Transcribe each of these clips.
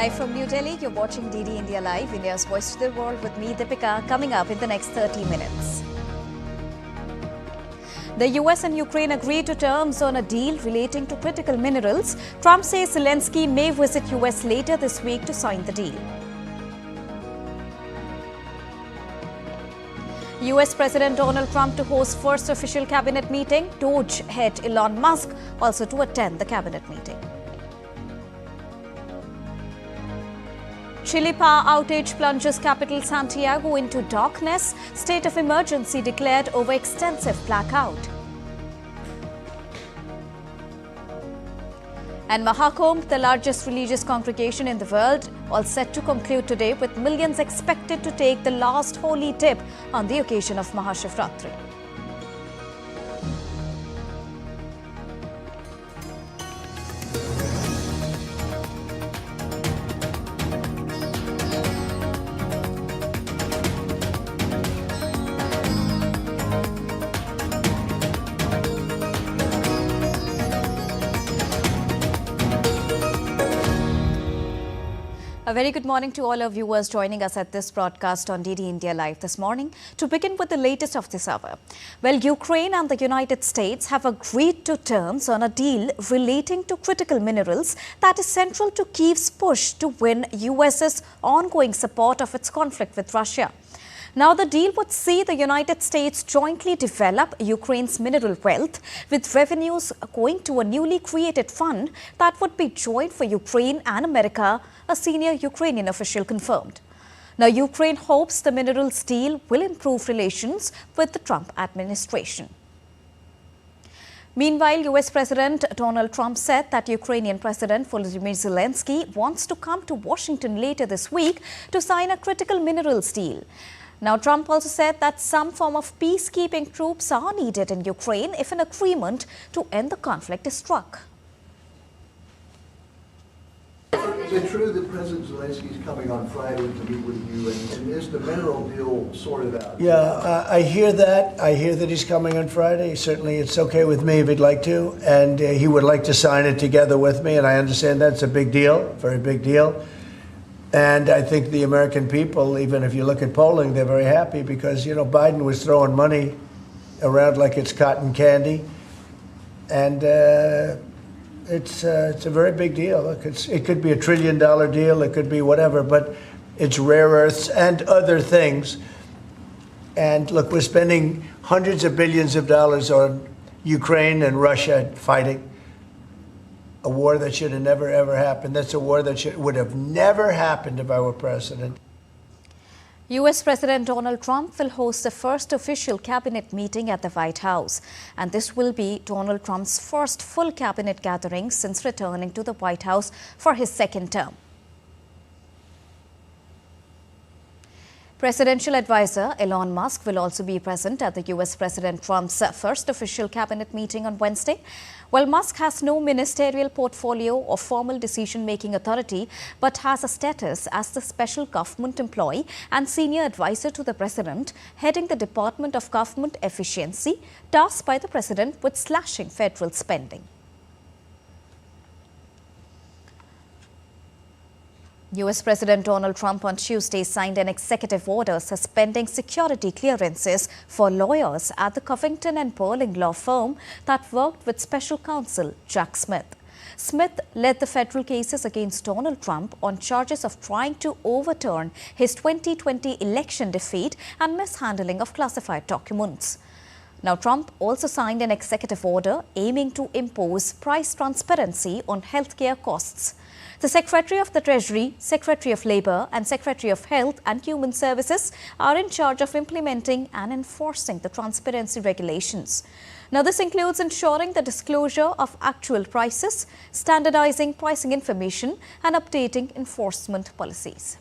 Live from New Delhi, you're watching DD India Live, India's voice to the world with me, Deepika, coming up in the next 30 minutes. The US and Ukraine agreed to terms on a deal relating to critical minerals. Trump says Zelensky may visit US later this week to sign the deal. US President Donald Trump to host first official cabinet meeting. Doge head Elon Musk also to attend the cabinet meeting. Chile power outage plunges capital Santiago into darkness. State of emergency declared over extensive blackout. And Mahakumbh, the largest religious congregation in the world, all set to conclude today with millions expected to take the last holy dip on the occasion of Maha Shivratri. A very good morning to all our viewers joining us at this broadcast on DD India Live this morning. To begin with the latest of this hour. Well, Ukraine and the United States have agreed to terms on a deal relating to critical minerals that is central to Kyiv's push to win US's ongoing support of its conflict with Russia. Now, the deal would see the United States jointly develop Ukraine's mineral wealth, with revenues going to a newly created fund that would be joint for Ukraine and America, a senior Ukrainian official confirmed. Now, Ukraine hopes the minerals deal will improve relations with the Trump administration. Meanwhile, US President Donald Trump said that Ukrainian President Volodymyr Zelensky wants to come to Washington later this week to sign a critical minerals deal. Now, Trump also said that some form of peacekeeping troops are needed in Ukraine if an agreement to end the conflict is struck. Is it true that President Zelensky is coming on Friday to meet with you, and is the mineral deal sorted out? Yeah, I hear that. I hear that he's coming on Friday. Certainly, it's okay with me if he'd like to, and he would like to sign it together with me, and I understand that's a big deal, very big deal. And I think the American people, even if you look at polling, they're very happy because, you know, Biden was throwing money around like it's cotton candy. And it's a very big deal. Look, it could be $1 trillion deal. It could be whatever, but it's rare earths and other things. And look, we're spending hundreds of billions of dollars on Ukraine and Russia fighting. A war that should have never, ever happened. That's a war that would have never happened if I were president. US President Donald Trump will host the first official cabinet meeting at the White House. And this will be Donald Trump's first full cabinet gathering since returning to the White House for his second term. Presidential advisor Elon Musk will also be present at the US President Trump's first official cabinet meeting on Wednesday. Well, Musk has no ministerial portfolio or formal decision-making authority, but has a status as the special government employee and senior advisor to the president, heading the Department of Government Efficiency, tasked by the president with slashing federal spending. US President Donald Trump on Tuesday signed an executive order suspending security clearances for lawyers at the Covington and Burling law firm that worked with special counsel Jack Smith. Smith led the federal cases against Donald Trump on charges of trying to overturn his 2020 election defeat and mishandling of classified documents. Now, Trump also signed an executive order aiming to impose price transparency on healthcare costs. The Secretary of the Treasury, Secretary of Labor and Secretary of Health and Human Services are in charge of implementing and enforcing the transparency regulations. Now, this includes ensuring the disclosure of actual prices, standardizing pricing information and updating enforcement policies.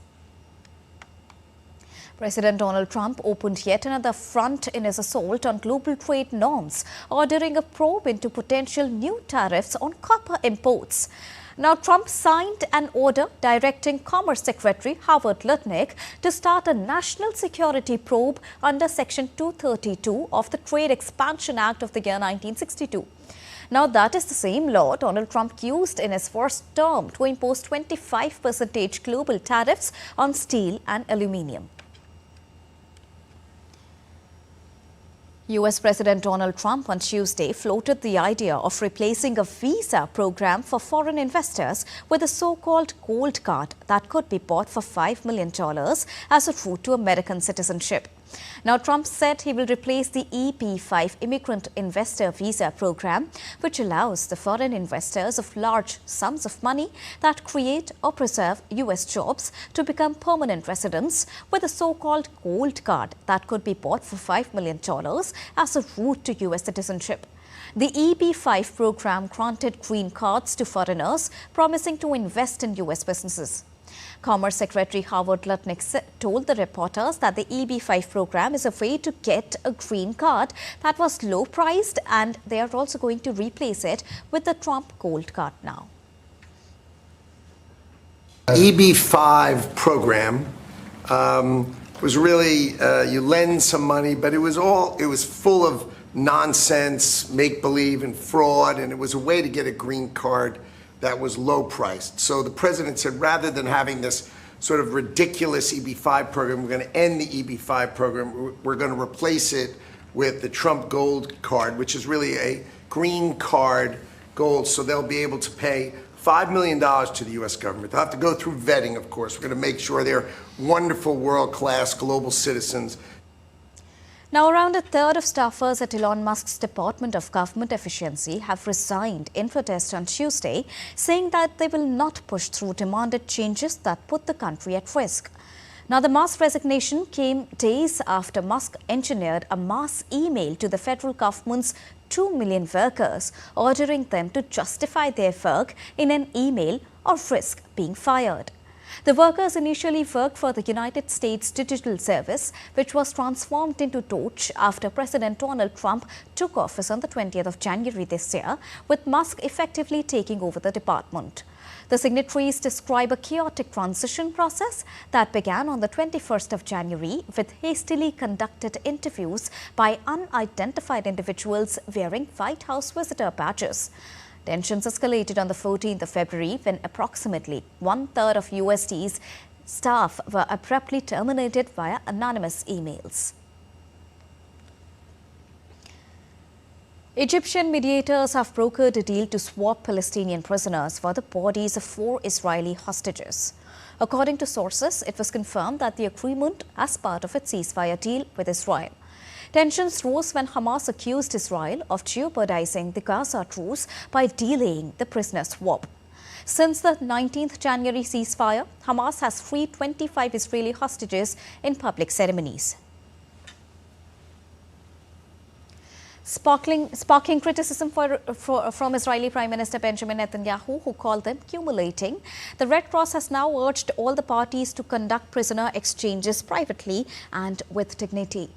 President Donald Trump opened yet another front in his assault on global trade norms, ordering a probe into potential new tariffs on copper imports. Now, Trump signed an order directing Commerce Secretary Howard Lutnick to start a national security probe under Section 232 of the Trade Expansion Act of the year 1962. Now, that is the same law Donald Trump used in his first term to impose 25% global tariffs on steel and aluminium. US President Donald Trump on Tuesday floated the idea of replacing a visa program for foreign investors with a so-called gold card that could be bought for $5 million as a route to American citizenship. Now, Trump said he will replace the EB-5 Immigrant Investor Visa program, which allows the foreign investors of large sums of money that create or preserve US jobs to become permanent residents, with a so-called gold card that could be bought for $5 million as a route to US citizenship. The EB-5 program granted green cards to foreigners promising to invest in US businesses. Commerce Secretary Howard Lutnick told the reporters that the EB-5 program is a way to get a green card that was low-priced, and they are also going to replace it with the Trump Gold Card now. EB-5 program was really, you lend some money, but it was full of nonsense, make-believe, and fraud, and it was a way to get a green card that was low priced. So the president said, rather than having this sort of ridiculous EB-5 program, we're going to end the EB-5 program. We're going to replace it with the Trump Gold Card, which is really a green card gold. So they'll be able to pay $5 million to the U.S. government. They'll have to go through vetting, of course. We're going to make sure they're wonderful, world-class global citizens. Now, around a third of staffers at Elon Musk's Department of Government Efficiency have resigned in protest on Tuesday, saying that they will not push through demanded changes that put the country at risk. Now, the mass resignation came days after Musk engineered a mass email to the federal government's 2 million workers, ordering them to justify their work in an email or risk being fired. The workers initially worked for the United States Digital Service, which was transformed into Doge after President Donald Trump took office on the 20th of January this year, with Musk effectively taking over the department. The signatories describe a chaotic transition process that began on the 21st of January with hastily conducted interviews by unidentified individuals wearing White House visitor badges. Tensions escalated on the 14th of February when approximately one-third of USD's staff were abruptly terminated via anonymous emails. Egyptian mediators have brokered a deal to swap Palestinian prisoners for the bodies of 4 Israeli hostages. According to sources, it was confirmed that the agreement as part of its ceasefire deal with Israel. Tensions rose when Hamas accused Israel of jeopardizing the Gaza truce by delaying the prisoner swap. Since the 19th January ceasefire, Hamas has freed 25 Israeli hostages in public ceremonies. Sparking criticism from Israeli Prime Minister Benjamin Netanyahu, who called them accumulating, the Red Cross has now urged all the parties to conduct prisoner exchanges privately and with dignity.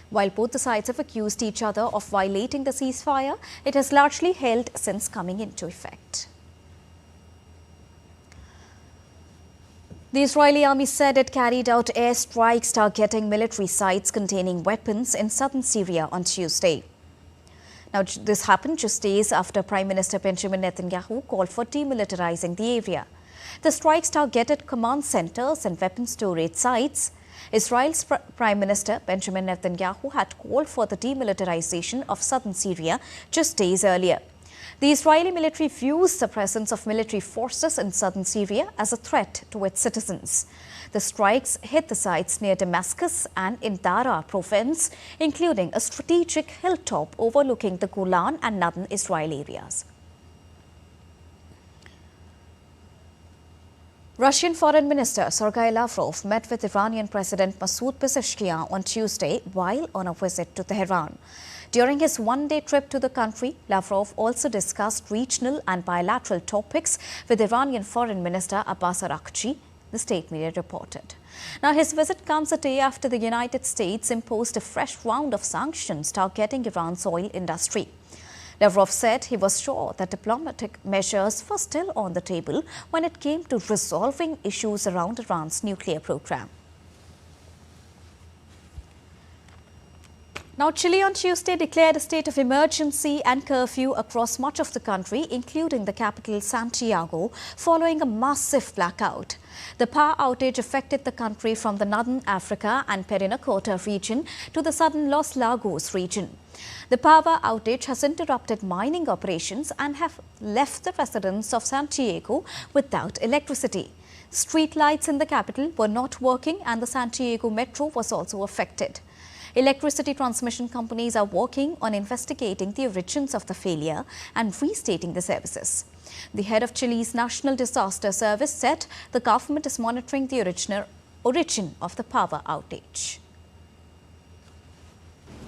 While both the sides have accused each other of violating the ceasefire, it has largely held since coming into effect. The Israeli army said it carried out airstrikes targeting military sites containing weapons in southern Syria on Tuesday. Now, this happened just days after Prime Minister Benjamin Netanyahu called for demilitarizing the area. The strikes targeted command centers and weapon storage sites. Israel's Prime Minister Benjamin Netanyahu had called for the demilitarization of southern Syria just days earlier. The Israeli military views the presence of military forces in southern Syria as a threat to its citizens. The strikes hit the sites near Damascus and in Dara province, including a strategic hilltop overlooking the Golan and northern Israel areas. Russian Foreign Minister Sergei Lavrov met with Iranian President Masoud Pezeshkian on Tuesday while on a visit to Tehran. During his one-day trip to the country, Lavrov also discussed regional and bilateral topics with Iranian Foreign Minister Abbas Araghchi, the state media reported. Now, his visit comes a day after the United States imposed a fresh round of sanctions targeting Iran's oil industry. Lavrov said he was sure that diplomatic measures were still on the table when it came to resolving issues around Iran's nuclear program. Now, Chile on Tuesday declared a state of emergency and curfew across much of the country, including the capital Santiago, following a massive blackout. The power outage affected the country from the northern Africa and Parinacota region to the southern Los Lagos region. The power outage has interrupted mining operations and have left the residents of Santiago without electricity. Street lights in the capital were not working and the Santiago metro was also affected. Electricity transmission companies are working on investigating the origins of the failure and restating the services. The head of Chile's National Disaster Service said the government is monitoring the origin of the power outage.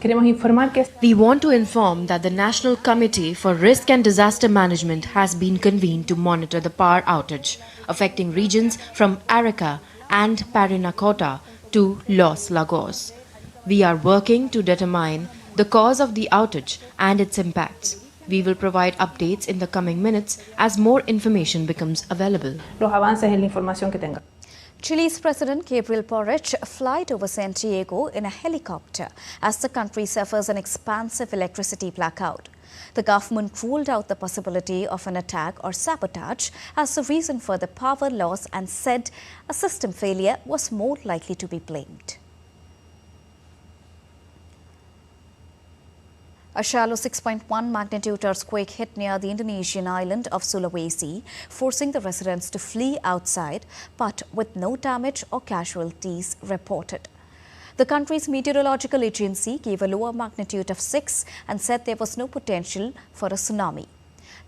We want to inform that the National Committee for Risk and Disaster Management has been convened to monitor the power outage, affecting regions from Arica and Parinacota to Los Lagos. We are working to determine the cause of the outage and its impacts. We will provide updates in the coming minutes as more information becomes available. Chile's President Gabriel Boric flied over Santiago in a helicopter as the country suffers an expansive electricity blackout. The government ruled out the possibility of an attack or sabotage as the reason for the power loss and said a system failure was more likely to be blamed. A shallow 6.1 magnitude earthquake hit near the Indonesian island of Sulawesi, forcing the residents to flee outside, but with no damage or casualties reported. The country's meteorological agency gave a lower magnitude of 6 and said there was no potential for a tsunami.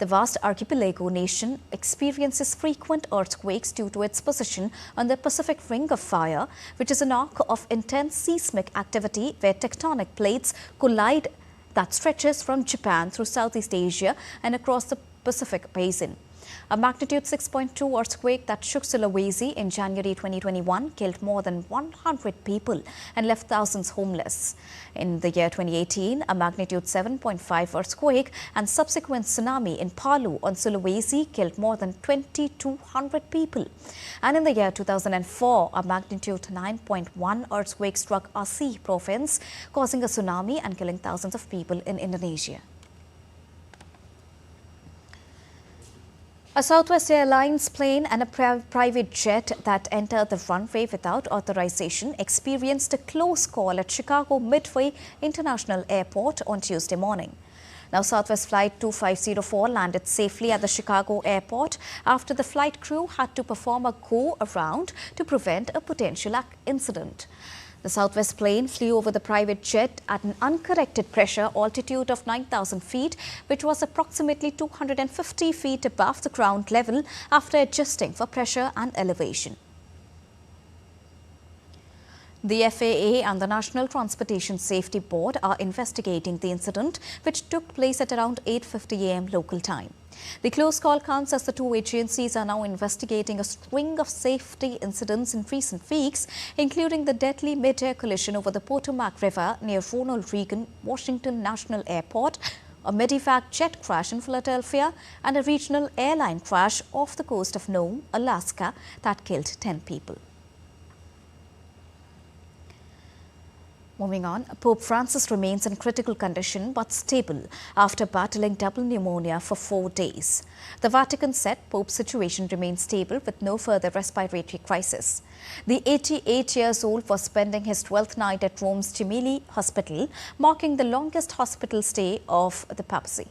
The vast archipelago nation experiences frequent earthquakes due to its position on the Pacific Ring of Fire, which is an arc of intense seismic activity where tectonic plates collide that stretches from Japan through Southeast Asia and across the Pacific Basin. A magnitude 6.2 earthquake that shook Sulawesi in January 2021 killed more than 100 people and left thousands homeless. In the year 2018, a magnitude 7.5 earthquake and subsequent tsunami in Palu on Sulawesi killed more than 2,200 people. And in the year 2004, a magnitude 9.1 earthquake struck Aceh province, causing a tsunami and killing thousands of people in Indonesia. A Southwest Airlines plane and a private jet that entered the runway without authorization experienced a close call at Chicago Midway International Airport on Tuesday morning. Now, Southwest Flight 2504 landed safely at the Chicago airport after the flight crew had to perform a go-around to prevent a potential incident. The Southwest plane flew over the private jet at an uncorrected pressure altitude of 9,000 feet, which was approximately 250 feet above the ground level after adjusting for pressure and elevation. The FAA and the National Transportation Safety Board are investigating the incident, which took place at around 8:50 a.m. local time. The close call comes as the two agencies are now investigating a string of safety incidents in recent weeks, including the deadly mid-air collision over the Potomac River near Ronald Reagan Washington National Airport, a medevac jet crash in Philadelphia, and a regional airline crash off the coast of Nome, Alaska, that killed 10 people. Moving on, Pope Francis remains in critical condition but stable after battling double pneumonia for 4 days. The Vatican said Pope's situation remains stable with no further respiratory crisis. The 88-year-old was spending his 12th night at Rome's Gemelli Hospital, marking the longest hospital stay of the papacy.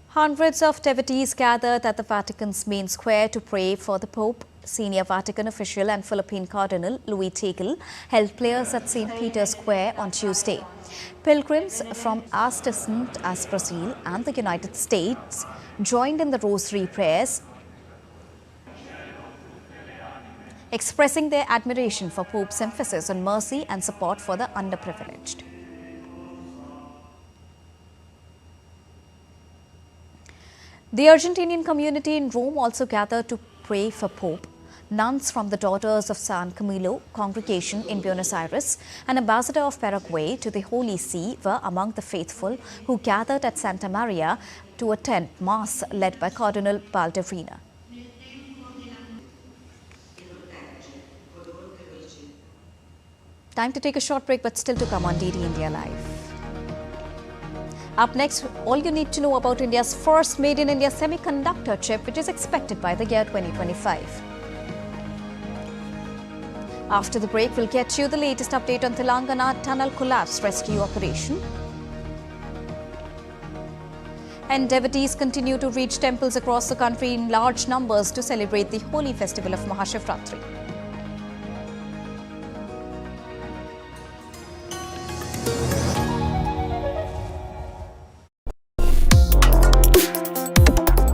Hundreds of devotees gathered at the Vatican's main square to pray for the Pope. Senior Vatican official and Philippine Cardinal Louis Tegel held prayers at St. Peter's Square on Tuesday. Pilgrims from as distant as Brazil and the United States joined in the rosary prayers, expressing their admiration for Pope's emphasis on mercy and support for the underprivileged. The Argentinian community in Rome also gathered to pray for Pope. Nuns from the Daughters of San Camilo congregation in Buenos Aires, an ambassador of Paraguay to the Holy See, were among the faithful who gathered at Santa Maria to attend Mass led by Cardinal Balderina. Time to take a short break, but still to come on DD India Live. Up next, all you need to know about India's first Made in India semiconductor chip, which is expected by the year 2025. After the break, we'll get you the latest update on Telangana tunnel collapse rescue operation. And devotees continue to reach temples across the country in large numbers to celebrate the holy festival of Mahashivratri.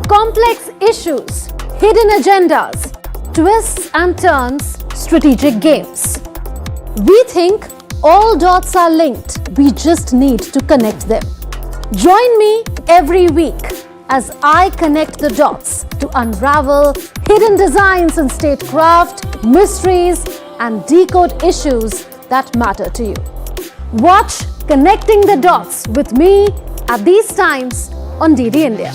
Complex issues, hidden agendas, twists and turns, strategic games. We think all dots are linked. We just need to connect them. Join me every week as I connect the dots to unravel hidden designs in statecraft, mysteries, and decode issues that matter to you. Watch Connecting the Dots with me at these times on DD India.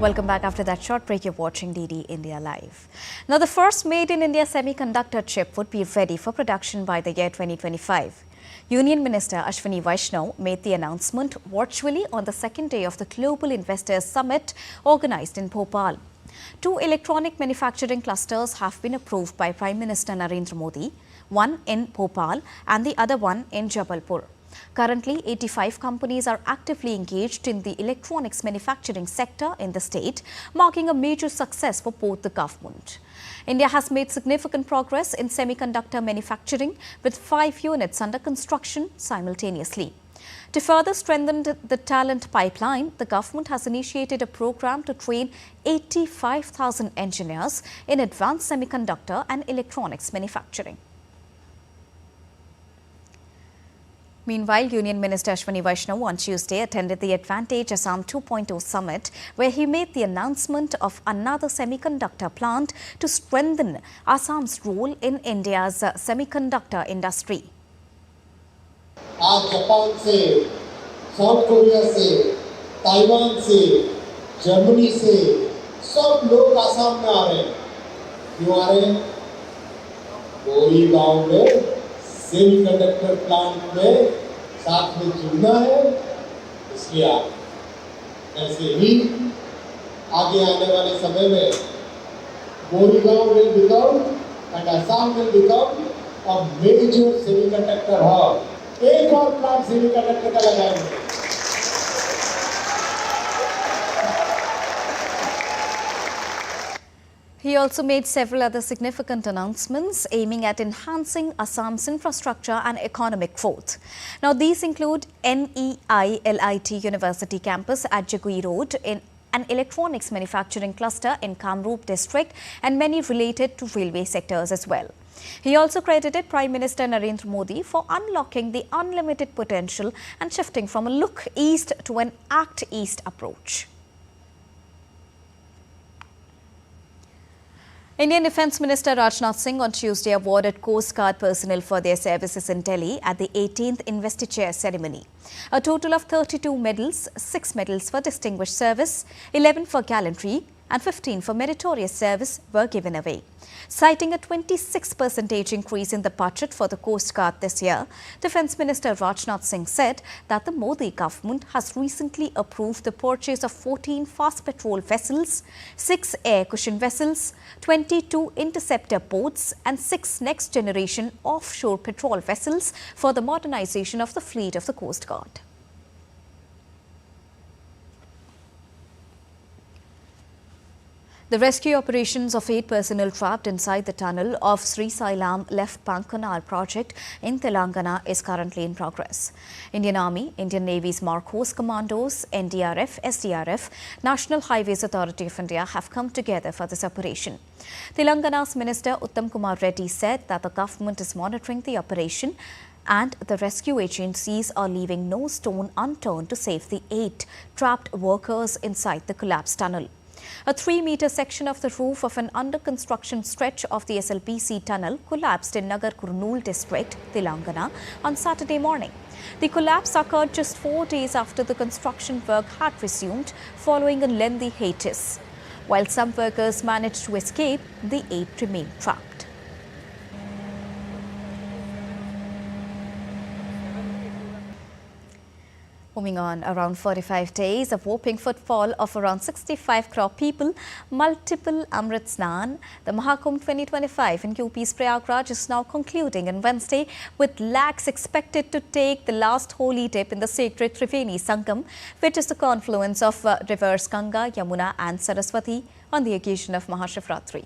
Welcome back. After that short break, you're watching DD India Live. Now, the first Made in India semiconductor chip would be ready for production by the year 2025. Union Minister Ashwini Vaishnaw made the announcement virtually on the second day of the Global Investors Summit organized in Bhopal. 2 electronic manufacturing clusters have been approved by Prime Minister Narendra Modi, one in Bhopal and the other one in Jabalpur. Currently, 85 companies are actively engaged in the electronics manufacturing sector in the state, marking a major success for both the government. India has made significant progress in semiconductor manufacturing with 5 units under construction simultaneously. To further strengthen the talent pipeline, the government has initiated a program to train 85,000 engineers in advanced semiconductor and electronics manufacturing. Meanwhile, Union Minister Ashwini Vaishnaw on Tuesday attended the Advantage Assam 2.0 summit, where he made the announcement of another semiconductor plant to strengthen Assam's role in India's semiconductor industry. आज Japan से, south Korea से, Taiwan से, Germany से सब लोग आसाम में आ रहे हैं। क्यों आ रहे हैं? गोरी गांव में सेमीकंडक्टर प्लांट में साथ में जुड़ना है, इसलिए ऐसे ही आगे आने वाले समय में गोरीगांव will become and Assam will become a major semiconductor hub. एक और प्लांट सेमीकंडक्टर का लगाएंगे। He also made several other significant announcements aiming at enhancing Assam's infrastructure and economic growth. Now, these include NEILIT University campus at Jagui Road, in an electronics manufacturing cluster in Kamrup district, and many related to railway sectors as well. He also credited Prime Minister Narendra Modi for unlocking the unlimited potential and shifting from a look east to an act east approach. Indian Defence Minister Rajnath Singh on Tuesday awarded Coast Guard personnel for their services in Delhi at the 18th investiture ceremony. A total of 32 medals, 6 medals for distinguished service, 11 for gallantry and 15 for meritorious service were given away. Citing a 26% increase in the budget for the Coast Guard this year, Defence Minister Rajnath Singh said that the Modi government has recently approved the purchase of 14 fast patrol vessels, 6 air cushion vessels, 22 interceptor boats and 6 next-generation offshore patrol vessels for the modernization of the fleet of the Coast Guard. The rescue operations of 8 personnel trapped inside the tunnel of Sri Sailam Left Bank Canal project in Telangana is currently in progress. Indian Army, Indian Navy's Marcos Commandos, NDRF, SDRF, National Highways Authority of India have come together for this operation. Telangana's Minister Uttam Kumar Reddy said that the government is monitoring the operation and the rescue agencies are leaving no stone unturned to save the 8 trapped workers inside the collapsed tunnel. A 3-meter section of the roof of an under-construction stretch of the SLBC tunnel collapsed in Nagar Kurnool district, Telangana, on Saturday morning. The collapse occurred just 4 days after the construction work had resumed following a lengthy hiatus. While some workers managed to escape, the 8 remain trapped. Moving on, around 45 days of whopping footfall of around 65 crore people, multiple Amrit Snan, the Mahakumbh 2025 in UP's Prayagraj is now concluding on Wednesday, with lakhs expected to take the last holy dip in the sacred Triveni Sangam, which is the confluence of rivers Ganga, Yamuna and Saraswati on the occasion of Mahashivratri.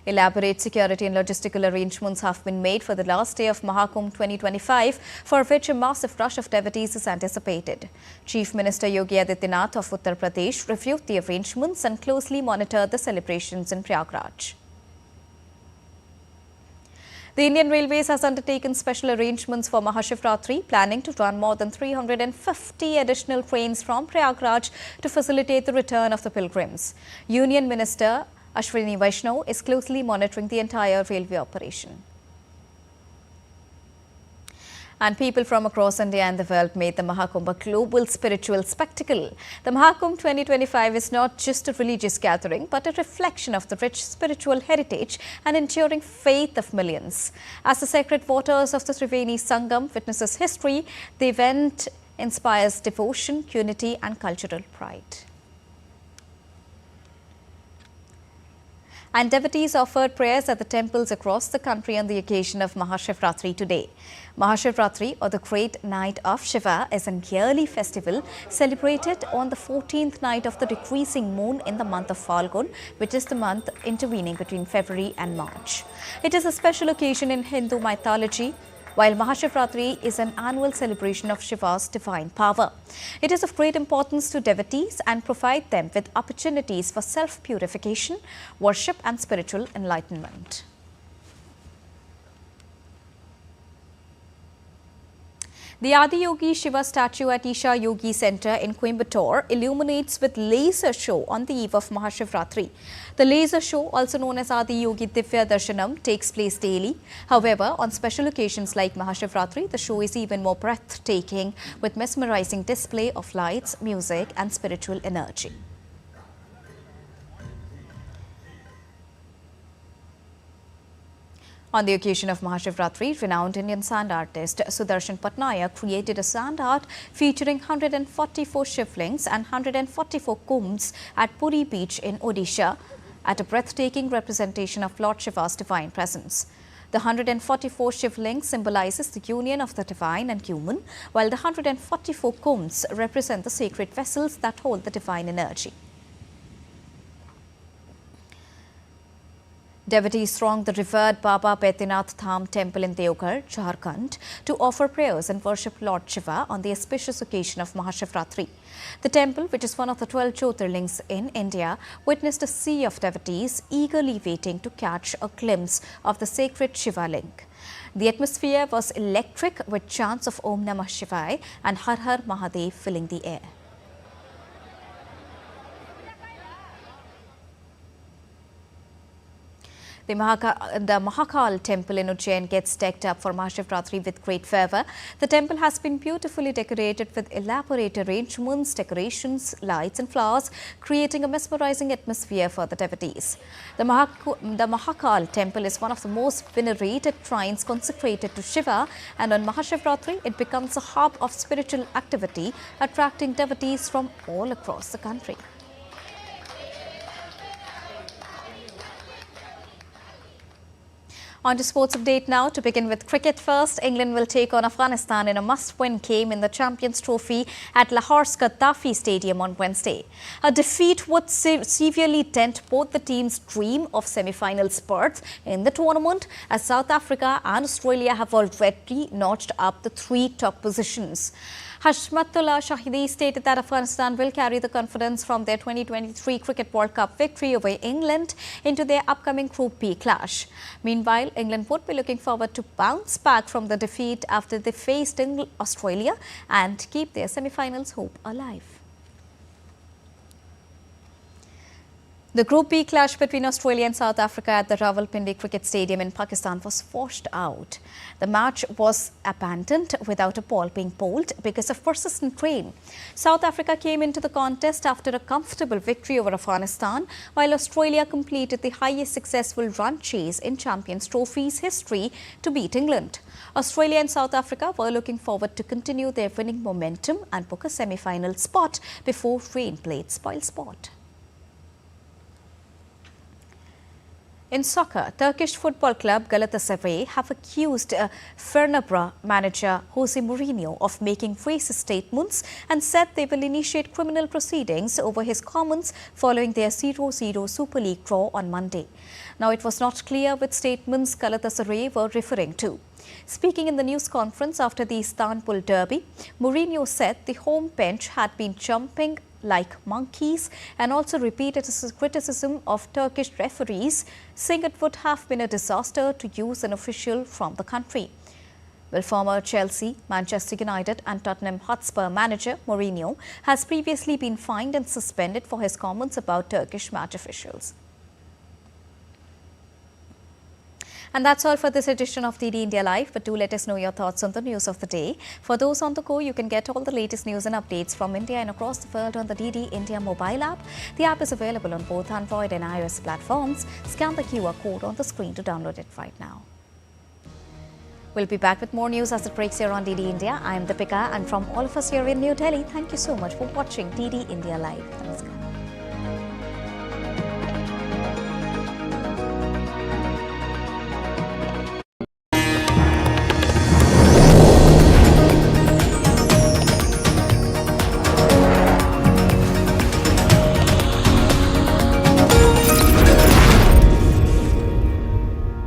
Elaborate security and logistical arrangements have been made for the last day of Mahakumbh 2025, for which a massive rush of devotees is anticipated. Chief Minister Yogi Adityanath of Uttar Pradesh reviewed the arrangements and closely monitored the celebrations in Prayagraj. The Indian Railways has undertaken special arrangements for Mahashivratri, planning to run more than 350 additional trains from Prayagraj to facilitate the return of the pilgrims. Union Minister Ashwini Vaishnav is closely monitoring the entire railway operation. And people from across India and the world made the Mahakumbh a global spiritual spectacle. The Mahakumbh 2025 is not just a religious gathering, but a reflection of the rich spiritual heritage and enduring faith of millions. As the sacred waters of the Triveni Sangam witnesses history, the event inspires devotion, unity and cultural pride. And devotees offered prayers at the temples across the country on the occasion of Mahashivratri today. Mahashivratri, or the Great Night of Shiva, is an yearly festival celebrated on the 14th night of the decreasing moon in the month of Falgun, which is the month intervening between February and March. It is a special occasion in Hindu mythology, while Mahashivratri is an annual celebration of Shiva's divine power. It is of great importance to devotees and provide them with opportunities for self-purification, worship and spiritual enlightenment. The Adiyogi Shiva statue at Isha Yogi Center in Coimbatore illuminates with laser show on the eve of Mahashivratri. The laser show, also known as Adiyogi Divya Darshanam, takes place daily. However, on special occasions like Mahashivratri, the show is even more breathtaking with mesmerizing display of lights, music and spiritual energy. On the occasion of Mahashivratri, renowned Indian sand artist Sudarshan Patnaik created a sand art featuring 144 Shivlings and 144 kumbhs at Puri beach in Odisha, at a breathtaking representation of Lord Shiva's divine presence. The 144 Shivlings symbolizes the union of the divine and human, while the 144 kumbhs represent the sacred vessels that hold the divine energy. Devotees thronged the revered Baba Baidinath Dham temple in Deoghar, Jharkhand, to offer prayers and worship Lord Shiva on the auspicious occasion of Mahashivratri. The temple, which is one of the 12 Jyotirlings in India, witnessed a sea of devotees eagerly waiting to catch a glimpse of the sacred Shiva ling. The atmosphere was electric with chants of Om Namah Shivaya and Har Har Mahadev filling the air. The Mahakal temple in Ujjain gets decked up for Mahashivratri with great fervour. The temple has been beautifully decorated with elaborate arrangements, decorations, lights and flowers, creating a mesmerizing atmosphere for the devotees. The Mahakal temple is one of the most venerated shrines consecrated to Shiva, and on Mahashivratri it becomes a hub of spiritual activity, attracting devotees from all across the country. On to sports update now. To begin with cricket first, England will take on Afghanistan in a must-win game in the Champions Trophy at Lahore's Gaddafi Stadium on Wednesday. A defeat would severely dent both the teams' dream of semi-final berths in the tournament, as South Africa and Australia have already notched up the 3 top positions. Hashmatullah Shahidi stated that Afghanistan will carry the confidence from their 2023 Cricket World Cup victory over England into their upcoming Group B clash. Meanwhile, England would be looking forward to bounce back from the defeat after they faced Australia and keep their semi-finals hope alive. The Group B clash between Australia and South Africa at the Rawalpindi Cricket Stadium in Pakistan was washed out. The match was abandoned without a ball being bowled because of persistent rain. South Africa came into the contest after a comfortable victory over Afghanistan, while Australia completed the highest successful run chase in Champions Trophy's history to beat England. Australia and South Africa were looking forward to continue their winning momentum and book a semi-final spot before rain played spoil sport. In soccer, Turkish football club Galatasaray have accused Fenerbahce manager Jose Mourinho of making racist statements and said they will initiate criminal proceedings over his comments following their 0-0 Super League draw on Monday. Now, it was not clear which statements Galatasaray were referring to. Speaking in the news conference after the Istanbul derby, Mourinho said the home bench had been jumping like monkeys and also repeated his criticism of Turkish referees, saying it would have been a disaster to use an official from the country. Well, former Chelsea, Manchester United and Tottenham Hotspur manager Mourinho has previously been fined and suspended for his comments about Turkish match officials. And that's all for this edition of DD India Live, but do let us know your thoughts on the news of the day. For those on the go, you can get all the latest news and updates from India and across the world on the DD India mobile app. The app is available on both Android and iOS platforms. Scan the QR code on the screen to download it right now. We'll be back with more news as it breaks here on DD India. I am Deepika, and from all of us here in New Delhi, thank you so much for watching DD India Live. Namaskar.